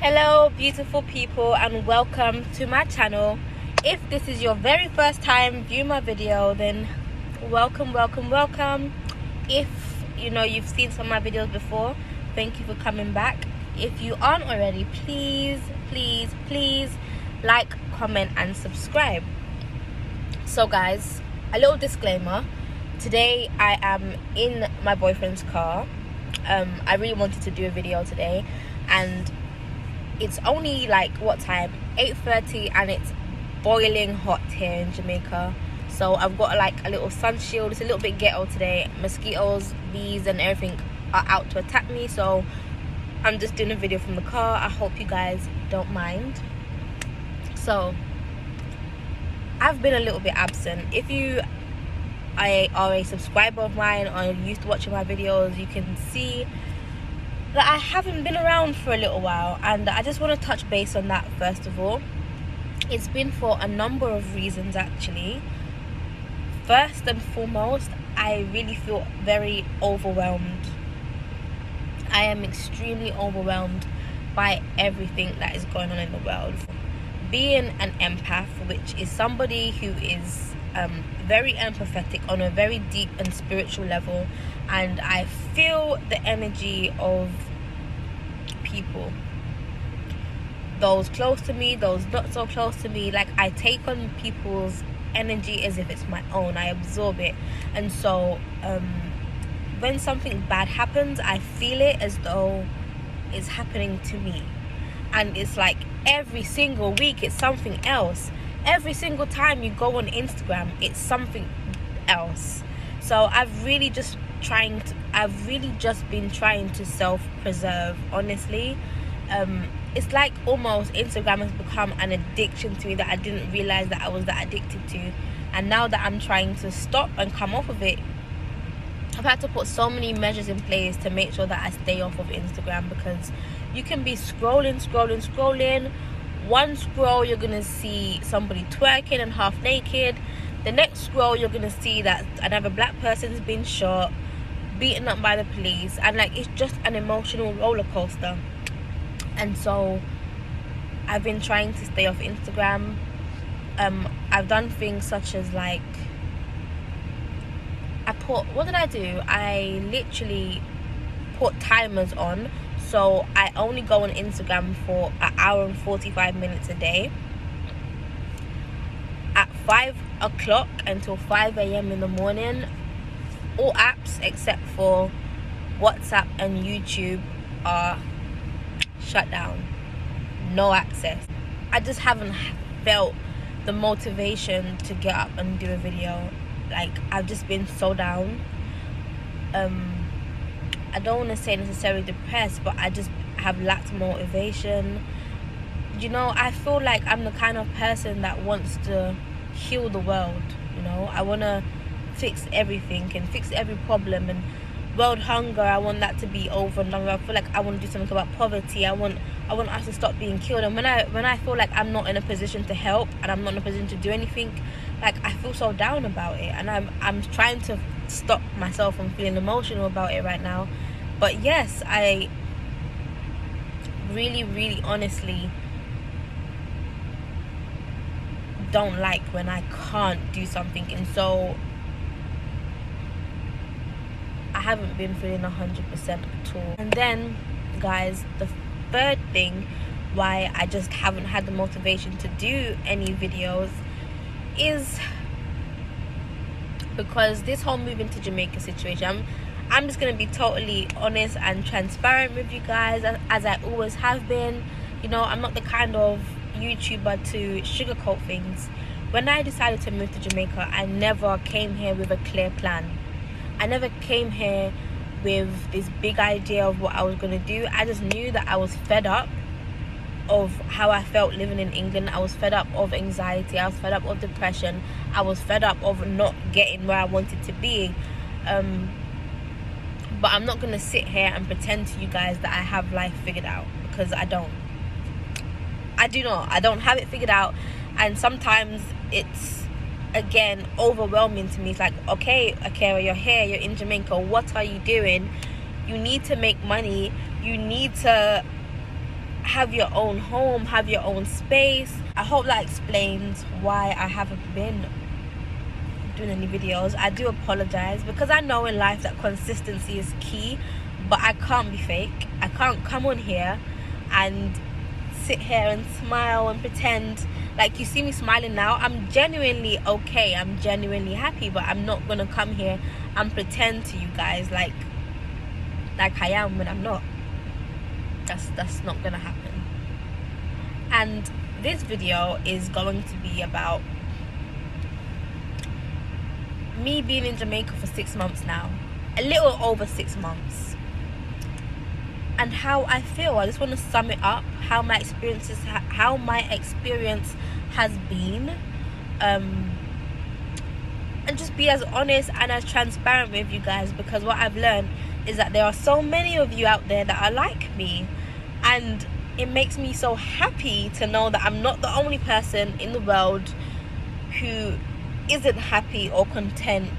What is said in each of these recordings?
Hello beautiful people, and welcome to my channel. If this is your very first time viewing my video, then welcome. If you've seen some of my videos before, thank you for coming back. If you aren't already, please like, comment and subscribe. So guys, a little disclaimer. Today I am in my boyfriend's car. I really wanted to do a video today, and it's only like, what time? 8:30, and it's boiling hot here in Jamaica. So I've got like a little sun shield. It's a little bit ghetto today. Mosquitoes, bees and everything are out to attack me, so I'm just doing a video from the car. I hope you guys don't mind. So I've been a little bit absent. If you are a subscriber of mine or used to watching my videos, you can see that I haven't been around for a little while, and I just want to touch base on that. First of all, it's been for a number of reasons actually. First and foremost, I really feel very overwhelmed. I am extremely overwhelmed by everything that is going on in the world. Being an empath, which is somebody who is very empathetic on a very deep and spiritual level, and I feel the energy of people, those close to me, those not so close to me. Like, I take on people's energy as if it's my own. I absorb it, and so when something bad happens, I feel it as though it's happening to me. And it's like every single week it's something else. Every single time you go on Instagram, it's something else. So I've really just been trying to self-preserve, honestly. It's like almost Instagram has become an addiction to me that I didn't realize that I was that addicted to. And now that I'm trying to stop and come off of it, I've had to put so many measures in place to make sure that I stay off of Instagram, because you can be scrolling. One scroll, you're gonna see somebody twerking and half naked. The next scroll, you're gonna see that another black person's been shot, beaten up by the police, and like, it's just an emotional roller coaster. And so I've been trying to stay off Instagram. I've done things such as, like, what did I do? I literally put timers on. So I only go on Instagram for an hour and 45 minutes a day. At 5 o'clock until 5 a.m. in the morning, all apps except for WhatsApp and YouTube are shut down. No access. I just haven't felt the motivation to get up and do a video. Like, I've just been so down. I don't want to say necessarily depressed, but I just have lacked motivation. I feel like I'm the kind of person that wants to heal the world. I want to fix everything and fix every problem. And world hunger, I want that to be over and done with. I feel like I want to do something about poverty. I want us to stop being killed. And when I feel like I'm not in a position to help and I'm not in a position to do anything, like, I feel so down about it. And I'm trying to stop myself from feeling emotional about it right now. But yes, I really honestly don't like when I can't do something, and so I haven't been feeling 100% at all. And then, guys, the third thing why I just haven't had the motivation to do any videos is because this whole moving to Jamaica situation, I'm just going to be totally honest and transparent with you guys, as I always have been. I'm not the kind of YouTuber to sugarcoat things. When I decided to move to Jamaica, I never came here with a clear plan. I never came here with this big idea of what I was going to do. I just knew that I was fed up of how I felt living in England. I was fed up of anxiety. I was fed up of depression. I was fed up of not getting where I wanted to be. But I'm not going to sit here and pretend to you guys that I have life figured out, because I don't. I do not. I don't have it figured out. And sometimes it's, again, overwhelming to me. It's like, okay, Akira, you're here, you're in Jamaica, what are you doing? You need to make money. You need to have your own home, have your own space. I hope that explains why I haven't been doing any videos. I do apologize, because I know in life that consistency is key, but I can't be fake. I can't come on here and sit here and smile and pretend like you see me smiling now. I'm genuinely okay, I'm genuinely happy, but I'm not gonna come here and pretend to you guys like I am when I'm not. That's not gonna happen. And this video is going to be about me being in Jamaica for 6 months now, a little over 6 months, and how I feel. I just want to sum it up, how my experience has been, and just be as honest and as transparent with you guys, because what I've learned is that there are so many of you out there that are like me, and it makes me so happy to know that I'm not the only person in the world who isn't happy or content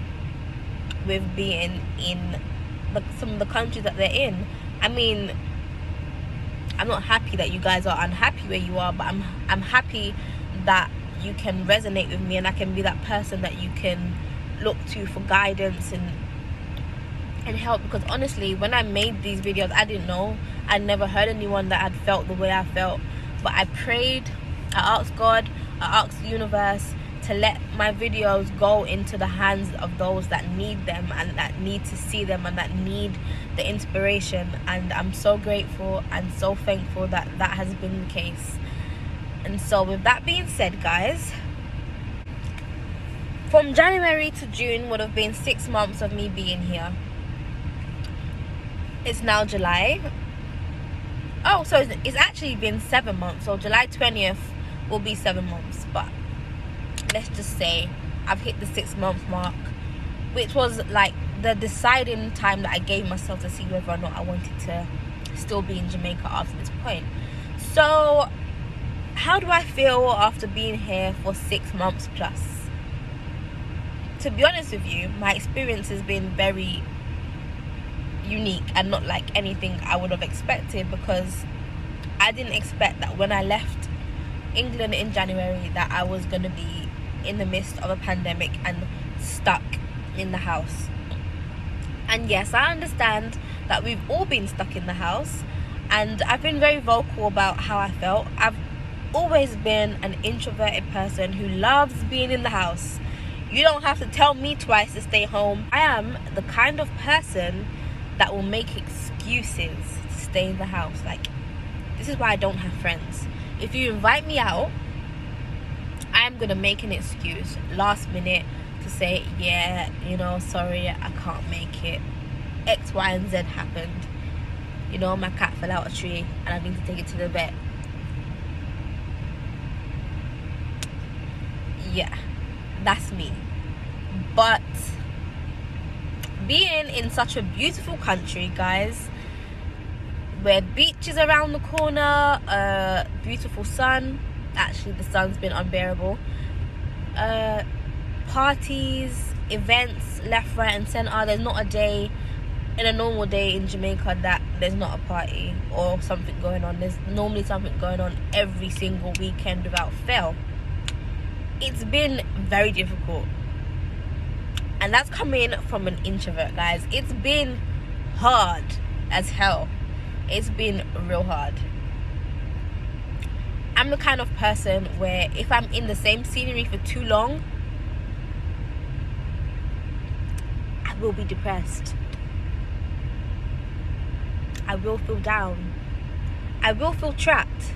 with being in some of the countries that they're in. I mean, I'm not happy that you guys are unhappy where you are, but I'm happy that you can resonate with me, and I can be that person that you can look to for guidance and help. Because honestly, when I made these videos, I didn't know. I'd never heard anyone that had felt the way I felt, but I prayed, I asked God, I asked the universe to let my videos go into the hands of those that need them, and that need to see them, and that need the inspiration. And I'm so grateful and so thankful that that has been the case. And so with that being said, guys, from January to June would have been 6 months of me being here. It's now July. Oh, so it's actually been 7 months. So July 20th will be 7 months. But let's just say I've hit the 6 month mark, which was like the deciding time that I gave myself to see whether or not I wanted to still be in Jamaica after this point. So how do I feel after being here for 6 months plus? To be honest with you, my experience has been very unique and not like anything I would have expected, because I didn't expect that when I left England in January that I was going to be in the midst of a pandemic and stuck in the house. And yes, I understand that we've all been stuck in the house, and I've been very vocal about how I felt. I've always been an introverted person who loves being in the house. You don't have to tell me twice to stay home. I am the kind of person that will make excuses to stay in the house. Like, this is why I don't have friends. If you invite me out, I am gonna make an excuse last minute to say, yeah, you know, sorry, I can't make it. X, Y, and Z happened. You know, my cat fell out a tree and I need to take it to the vet. Yeah, that's me. But being in such a beautiful country, guys, where beaches around the corner, beautiful sun. Actually, the sun's been unbearable. Parties, events, left, right, and centre. There's not a day in a normal day in Jamaica that there's not a party or something going on. There's normally something going on every single weekend without fail. It's been very difficult, and that's coming from an introvert, guys. It's been hard as hell. It's been real hard. I'm the kind of person where if I'm in the same scenery for too long, I will be depressed. I will feel down. I will feel trapped.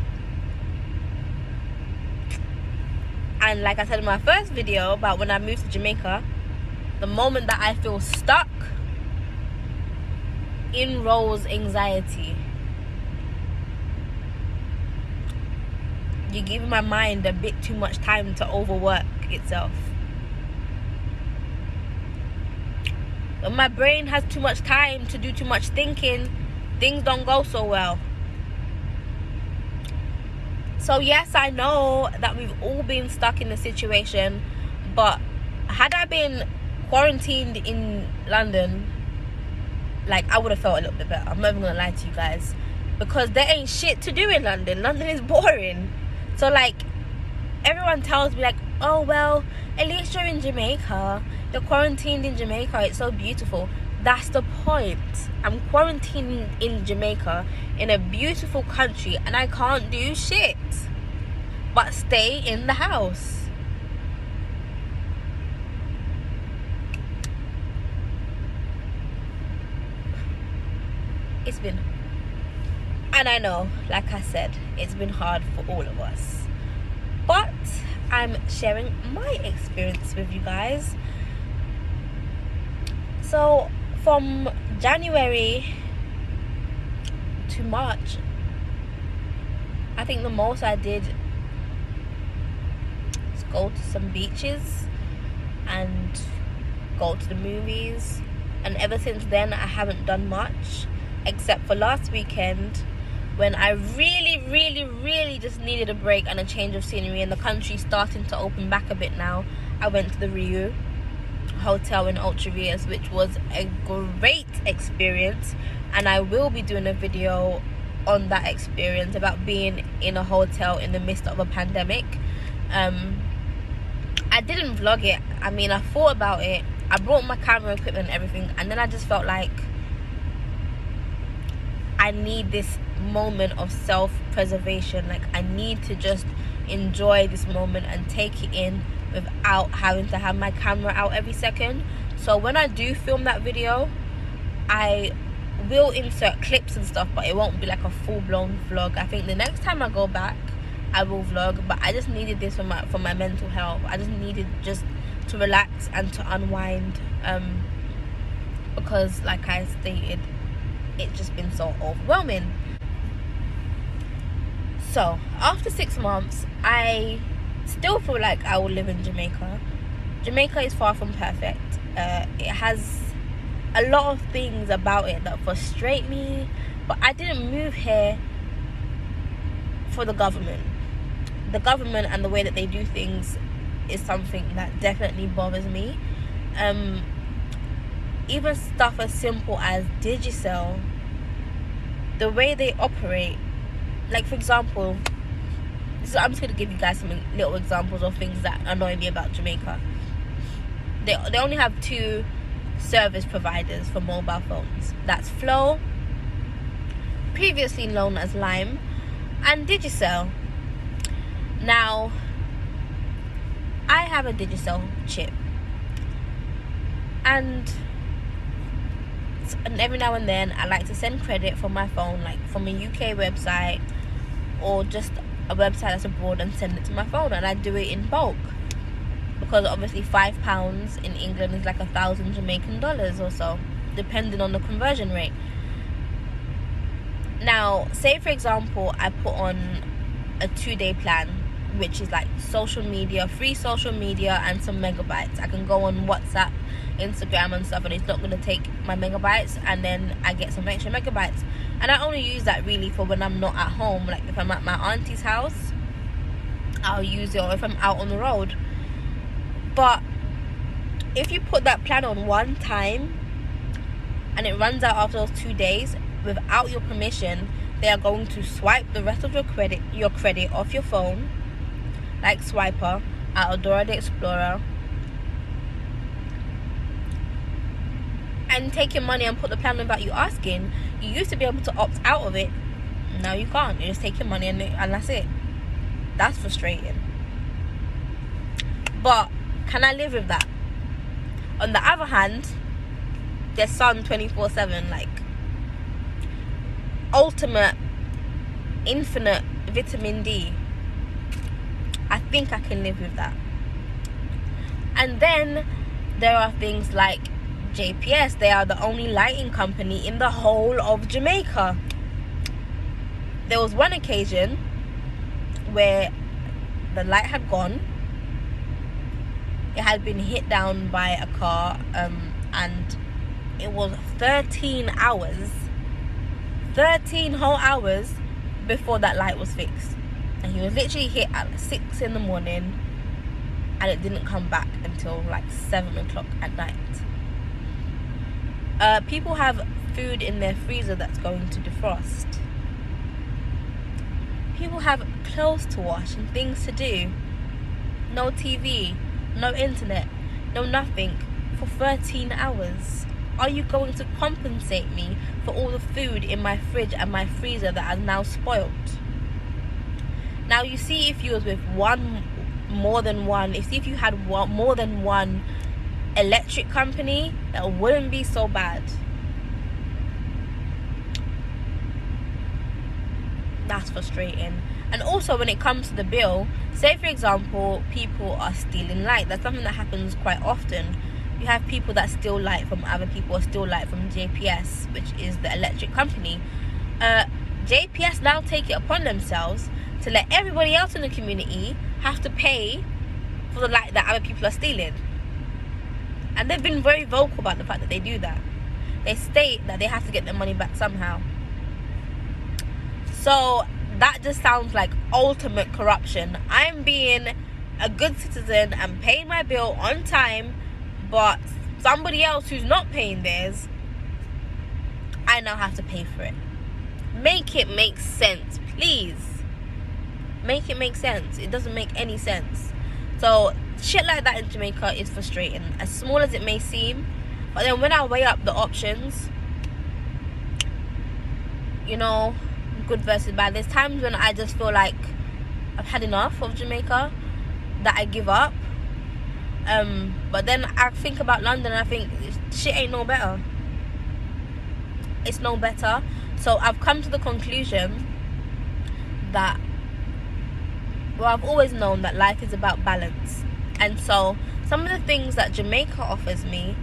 And like I said in my first video about when I moved to Jamaica, the moment that I feel stuck, in rolls anxiety. You're giving my mind a bit too much time to overwork itself. When my brain has too much time to do too much thinking, things don't go so well. So yes, I know that we've all been stuck in a situation, but had I been quarantined in London, like, I would have felt a little bit better. I'm not even gonna lie to you guys. because there ain't shit to do in London. London is boring. So like, everyone tells me like, oh well, at least you're in Jamaica, you're quarantined in Jamaica, it's so beautiful. That's the point. I'm quarantined in Jamaica, in a beautiful country, and I can't do shit but stay in the house. It's been, and I know, like I said, it's been hard for all of us, but I'm sharing my experience with you guys. So from January to March, I think the most I did is go to some beaches and go to the movies, and ever since then I haven't done much, except for last weekend when I really just needed a break and a change of scenery, and the country's starting to open back a bit now. I went to the Rio hotel in Ultra Rios, which was a great experience, and I will be doing a video on that experience about being in a hotel in the midst of a pandemic. I didn't vlog it. I mean, I thought about it, I brought my camera equipment and everything, and then I just felt like I need this moment of self-preservation. Like, I need to just enjoy this moment and take it in without having to have my camera out every second. So when I do film that video, I will insert clips and stuff, but it won't be like a full-blown vlog. I think the next time I go back I will vlog, but I just needed this for my mental health. I just needed just to relax and to unwind, because like I stated, it's just been so overwhelming. So after 6 months, I still feel like I will live in Jamaica. Jamaica is far from perfect. It has a lot of things about it that frustrate me, but I didn't move here for the government. The government and the way that they do things is something that definitely bothers me. Even stuff as simple as Digicel, the way they operate. Like, for example, so I'm just going to give you guys some little examples of things that annoy me about Jamaica. They only have 2 service providers for mobile phones. That's Flow, previously known as Lime, and Digicel. Now, I have a Digicel chip, and every now and then I like to send credit from my phone, like from a UK website or just a website that's abroad, and send it to my phone, and I do it in bulk, because obviously £5 in England is like 1,000 Jamaican dollars or so, depending on the conversion rate. Now, say for example I put on a 2-day plan, which is like social media, free social media, and some megabytes. I can go on WhatsApp, Instagram and stuff, and it's not going to take my megabytes, and then I get some extra megabytes. And I only use that really for when I'm not at home. Like if I'm at my auntie's house, I'll use it, or if I'm out on the road. But if you put that plan on one time and it runs out after those 2 days without your permission, they are going to swipe the rest of your credit off your phone, like Swiper at Adora the Explorer, and take your money and put the plan without you asking. You used to be able to opt out of it. Now you can't. You just take your money and that's it. That's frustrating. But can I live with that? On the other hand, there's sun 24/7, like ultimate, infinite vitamin D. I think I can live with that. And then there are things like JPS. They are the only lighting company in the whole of Jamaica. There was one occasion where the light had gone. It had been hit down by a car, and it was 13 hours, 13 whole hours before that light was fixed. And he was literally hit at 6 in the morning, and it didn't come back until like 7 o'clock at night. People have food in their freezer that's going to defrost. people have clothes to wash and things to do. No TV, no internet, no nothing for 13 hours. Are you going to compensate me for all the food in my fridge and my freezer that are now spoiled? Now, you see, if you was with if you had more than one electric company, that wouldn't be so bad. That's frustrating. And also, when it comes to the bill, say for example, people are stealing light. That's something that happens quite often. You have people that steal light from other people, or steal light from JPS, which is the electric company. JPS now take it upon themselves to let everybody else in the community have to pay for the light that other people are stealing. And they've been very vocal about the fact that they do that. They state that they have to get their money back somehow. So that just sounds like ultimate corruption. I'm being a good citizen and paying my bill on time, but somebody else who's not paying theirs, I now have to pay for it. Make it make sense, please. Make it make sense. It doesn't make any sense. So shit like that in Jamaica is frustrating, as small as it may seem. But then when I weigh up the options, you know, good versus bad, there's times when I just feel like I've had enough of Jamaica, that I give up. But then I think about London and I think shit ain't no better. It's no better. So I've come to the conclusion that, well, I've always known that life is about balance. And so some of the things that Jamaica offers me,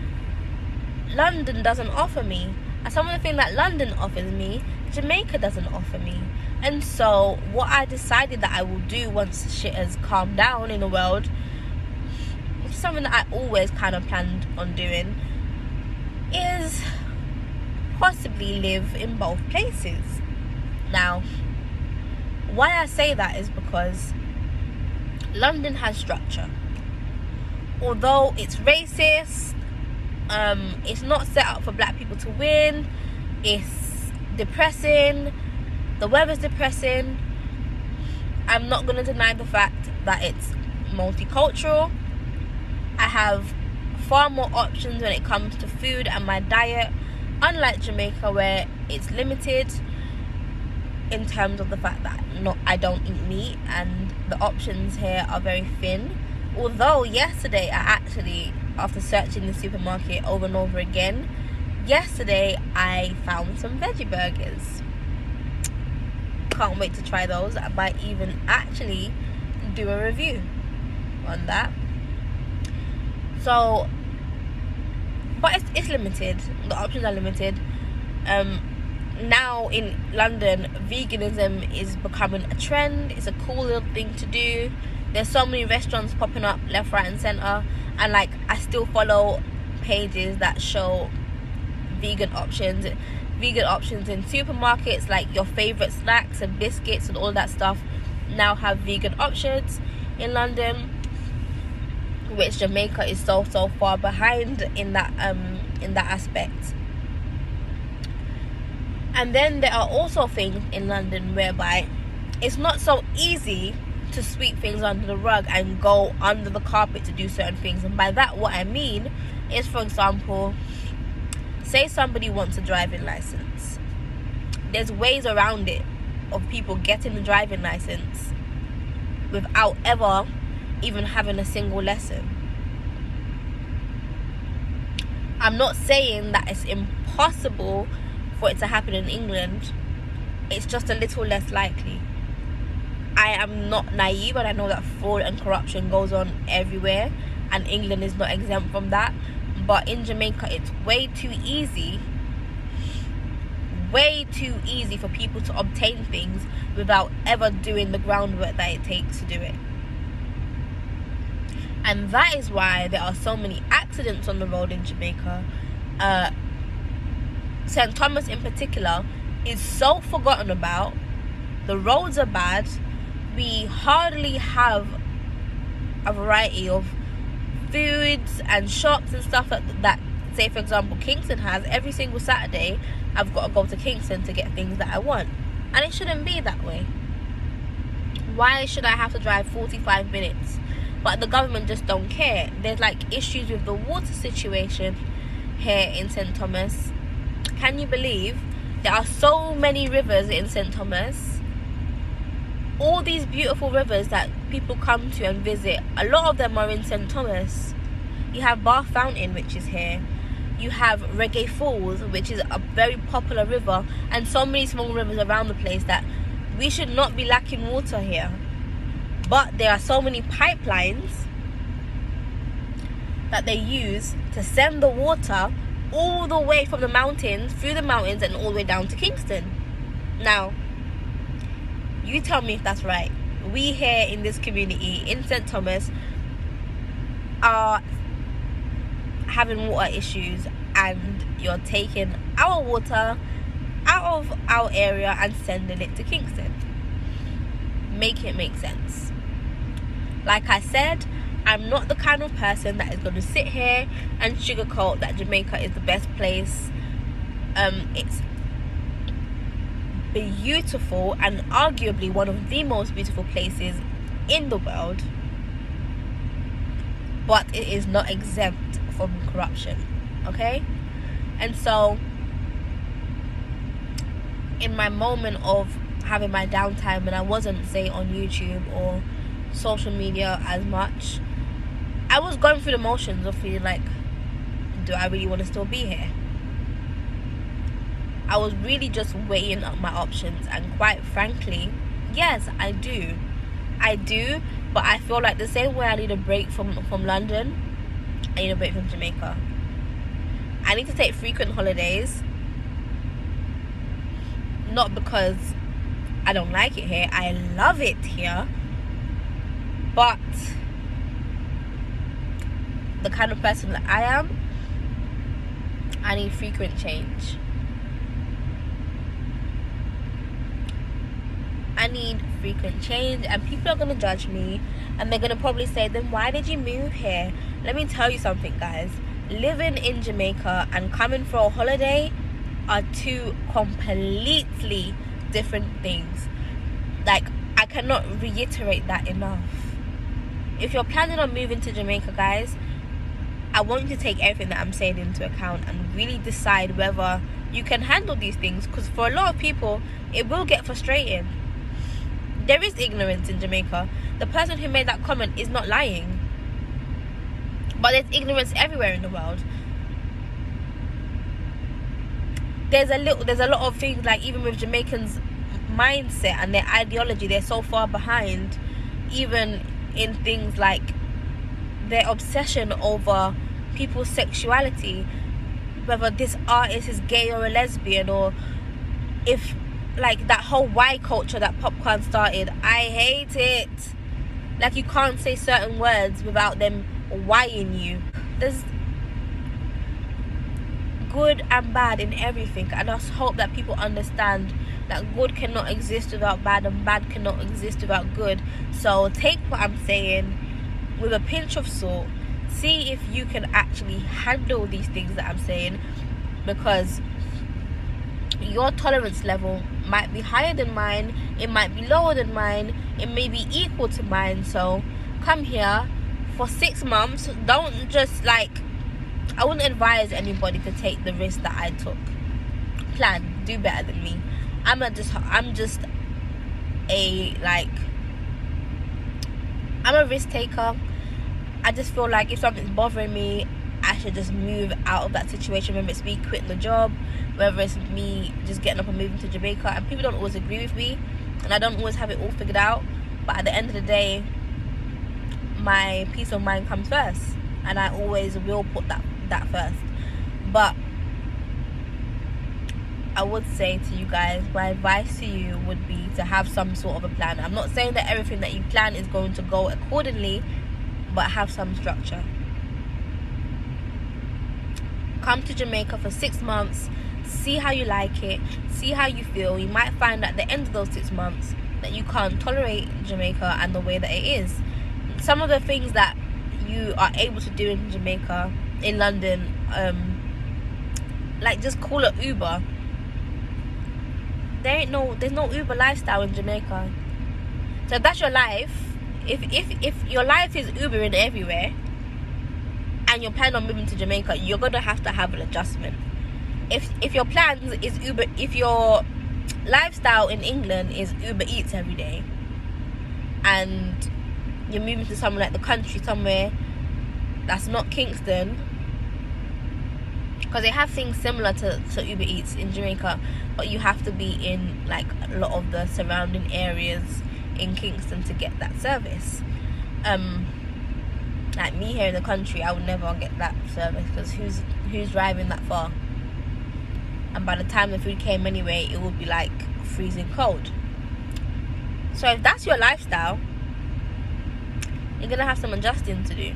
London doesn't offer me. And some of the things that London offers me, Jamaica doesn't offer me. And so what I decided that I will do once shit has calmed down in the world, which is something that I always kind of planned on doing, is possibly live in both places. Now, why I say that is because London has structure. Although it's racist, it's not set up for black people to win, it's depressing, the weather's depressing. I'm not going to deny the fact that it's multicultural. I have far more options when it comes to food and my diet, unlike Jamaica, where it's limited in terms of the fact that I don't eat meat, and the options here are very thin. Although yesterday I actually, after searching the supermarket over and over again, yesterday I found some veggie burgers. Can't wait to try those. I might even actually do a review on that. So, but it's limited. The options are limited. Now in London, veganism is becoming a trend. It's a cool little thing to do. There's so many restaurants popping up left, right and centre, and like I still follow pages that show vegan options in supermarkets. Like your favourite snacks and biscuits and all that stuff now have vegan options in London, which Jamaica is so far behind in that aspect. And then there are also things in London whereby it's not so easy to sweep things under the rug and go under the carpet to do certain things. And by that, what I mean is, for example, say somebody wants a driving license. There's ways around it of people getting the driving license without ever even having a single lesson. I'm not saying that it's impossible for it to happen in England. It's just a little less likely. I am not naive, and I know that fraud and corruption goes on everywhere, and England is not exempt from that. But in Jamaica, it's way too easy for people to obtain things without ever doing the groundwork that it takes to do it. And that is why there are so many accidents on the road in Jamaica. St. Thomas in particular is so forgotten about. The roads are bad. We hardly have a variety of foods and shops and stuff that say, for example, Kingston has. Every single Saturday I've got to go to Kingston to get things that I want, and it shouldn't be that way. Why should I have to drive 45 minutes? But the government just don't care. There's like issues with the water situation here in St. Thomas. Can you believe there are so many rivers in St. Thomas? All these beautiful rivers that people come to and visit, a lot of them are in St. Thomas. You have Bath Fountain, which is here. You have Reggae Falls, which is a very popular river, and so many small rivers around the place that we should not be lacking water here. But there are so many pipelines that they use to send the water all the way from the mountains, through the mountains, and all the way down to Kingston. Now, you tell me if that's right. We here in this community in St. Thomas are having water issues, and you're taking our water out of our area and sending it to Kingston. Make it make sense. Like I said, I'm not the kind of person that is going to sit here and sugarcoat that Jamaica is the best place. It's beautiful and arguably one of the most beautiful places in the world, but it is not exempt from corruption, okay? And so in my moment of having my downtime, and I wasn't, say, on YouTube or social media as much, I was going through the motions of feeling like, do I really want to still be here? I was really just weighing up my options, and quite frankly, yes, I do, but I feel like the same way I need a break from London, I need a break from Jamaica. I need to take frequent holidays, not because I don't like it here, I love it here, but the kind of person that I am, I need frequent change. I need frequent change, and people are going to judge me, and they're going to probably say, then why did you move here? Let me tell you something, guys. Living in Jamaica and coming for a holiday are two completely different things. Like, I cannot reiterate that enough. If you're planning on moving to Jamaica, guys, I want you to take everything that I'm saying into account and really decide whether you can handle these things, because for a lot of people it will get frustrating. There is ignorance in Jamaica. The person who made that comment is not lying, but there's ignorance everywhere in the world. There's a lot of things, like even with Jamaicans' mindset and their ideology, they're so far behind, even in things like their obsession over people's sexuality, whether this artist is gay or a lesbian, or if, like, that whole Y culture that popcorn started. I hate it. Like, you can't say certain words without them Ying you. There's good and bad in everything, and I just hope that people understand that good cannot exist without bad, and bad cannot exist without good. So take what I'm saying with a pinch of salt. See if you can actually handle these things that I'm saying, because your tolerance level might be higher than mine, it might be lower than mine, it may be equal to mine. So come here for 6 months. Don't just, like, I wouldn't advise anybody to take the risk that I took. Plan, do better than me. I'm just a, like, I'm a risk taker. I just feel like if something's bothering me, I should just move out of that situation, whether it's me quitting the job, whether it's me just getting up and moving to Jamaica. And people don't always agree with me, and I don't always have it all figured out, but at the end of the day, my peace of mind comes first, and I always will put that first. But I would say to you guys, my advice to you would be to have some sort of a plan. I'm not saying that everything that you plan is going to go accordingly, but have some structure. Come to Jamaica for 6 months, see how you like it, see how you feel. You might find at the end of those 6 months that you can't tolerate Jamaica and the way that it is. Some of the things that you are able to do in Jamaica, in London, like just call it Uber. There's no Uber lifestyle in Jamaica. So if that's your life, if your life is Ubering everywhere and you're planning on moving to Jamaica, you're gonna have to have an adjustment. If your plans is Uber, if your lifestyle in England is Uber Eats every day, and you're moving to somewhere like the country, somewhere that's not Kingston, because they have things similar to Uber Eats in Jamaica, but you have to be in like a lot of the surrounding areas in Kingston to get that service. Like me here in the country, I would never get that service, because who's driving that far? And by the time the food came anyway, it would be like freezing cold. So if that's your lifestyle, you're gonna have some adjusting to do.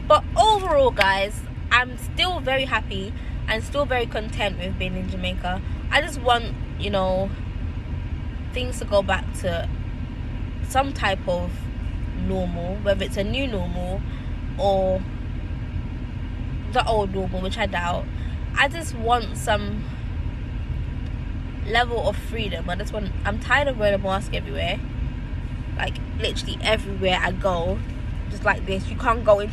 But overall, guys, I'm still very happy and still very content with being in Jamaica. I just want, you know, things to go back to some type of normal, whether it's a new normal or the old normal, which I doubt. I just want some level of freedom. I'm tired of wearing a mask everywhere, like literally everywhere I go, just like this. You literally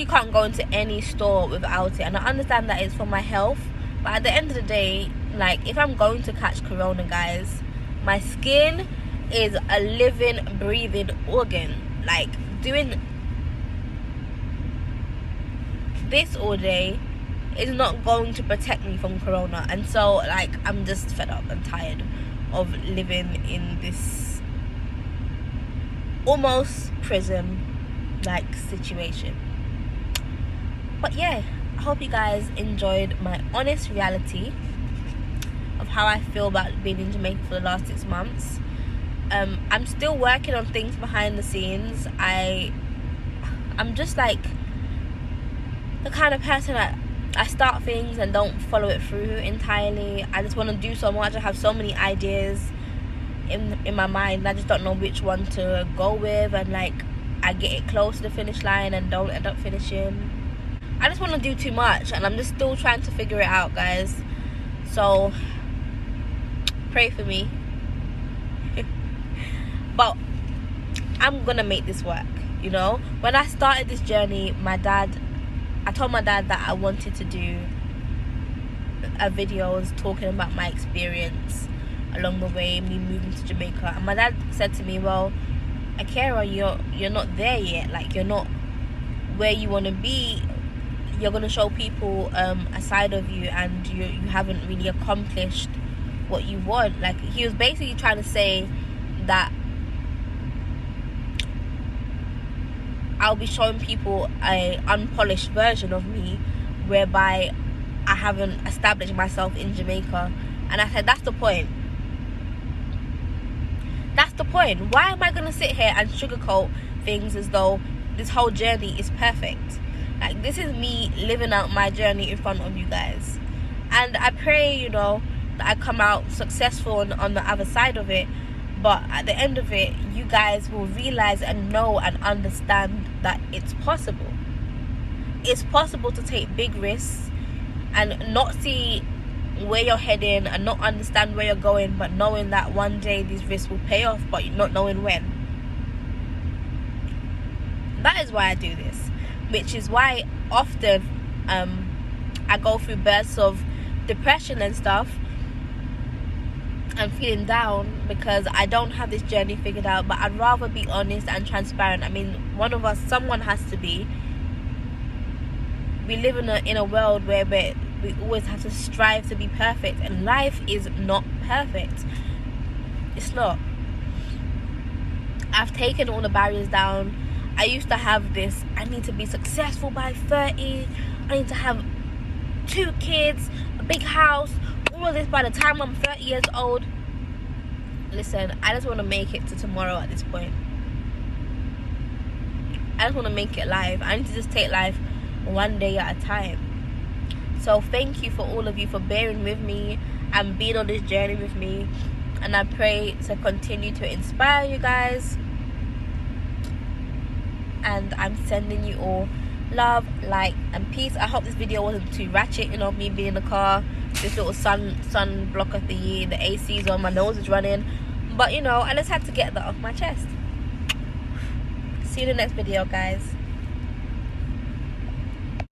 can't go into any store without it. And I understand that it's for my health, but at the end of the day, like, if I'm going to catch corona, guys, my skin is a living, breathing organ. Like, doing this all day is not going to protect me from corona. And so, like, I'm just fed up and tired of living in this almost prison like situation. But yeah, I hope you guys enjoyed my honest reality of how I feel about being in Jamaica for the last 6 months. I'm still working on things behind the scenes. I'm just like the kind of person that I start things and don't follow it through entirely. I just want to do so much. I have so many ideas in my mind. I just don't know which one to go with, and like I get it close to the finish line and don't end up finishing. I just want to do too much, and I'm just still trying to figure it out, guys. So pray for me. But I'm gonna make this work, you know. When I started this journey, I told my dad that I wanted to do a videos talking about my experience along the way, me moving to Jamaica. And my dad said to me, well, Akira, you're not there yet. Like, you're not where you want to be. You're going to show people a side of you, and you haven't really accomplished what you want. Like, he was basically trying to say that I'll be showing people a unpolished version of me, whereby I haven't established myself in Jamaica. And I said, that's the point. That's the point. Why am I going to sit here and sugarcoat things as though this whole journey is perfect? Like, this is me living out my journey in front of you guys. And I pray, you know, that I come out successful on the other side of it. But at the end of it, you guys will realize and know and understand that it's possible. It's possible to take big risks and not see where you're heading and not understand where you're going, but knowing that one day these risks will pay off, but not knowing when. That is why I do this, which is why often I go through bursts of depression and stuff. I'm feeling down because I don't have this journey figured out, but I'd rather be honest and transparent. I mean, someone has to be. We live in a world where we always have to strive to be perfect, and life is not perfect. It's not. I've taken all the barriers down. I used to have this, I need to be successful by 30, I need to have 2 kids, a big house, all of this by the time I'm 30 years old. Listen, I just want to make it to tomorrow at this point. I just want to make it live. I need to just take life one day at a time. So thank you for all of you for bearing with me and being on this journey with me. And I pray to continue to inspire you guys. And I'm sending you all love, light, and peace. I hope this video wasn't too ratchet, you know, me being in the car this little sun blocker thingy. The AC's on, my nose is running, but you know, I just had to get that off my chest. See you in the next video, guys.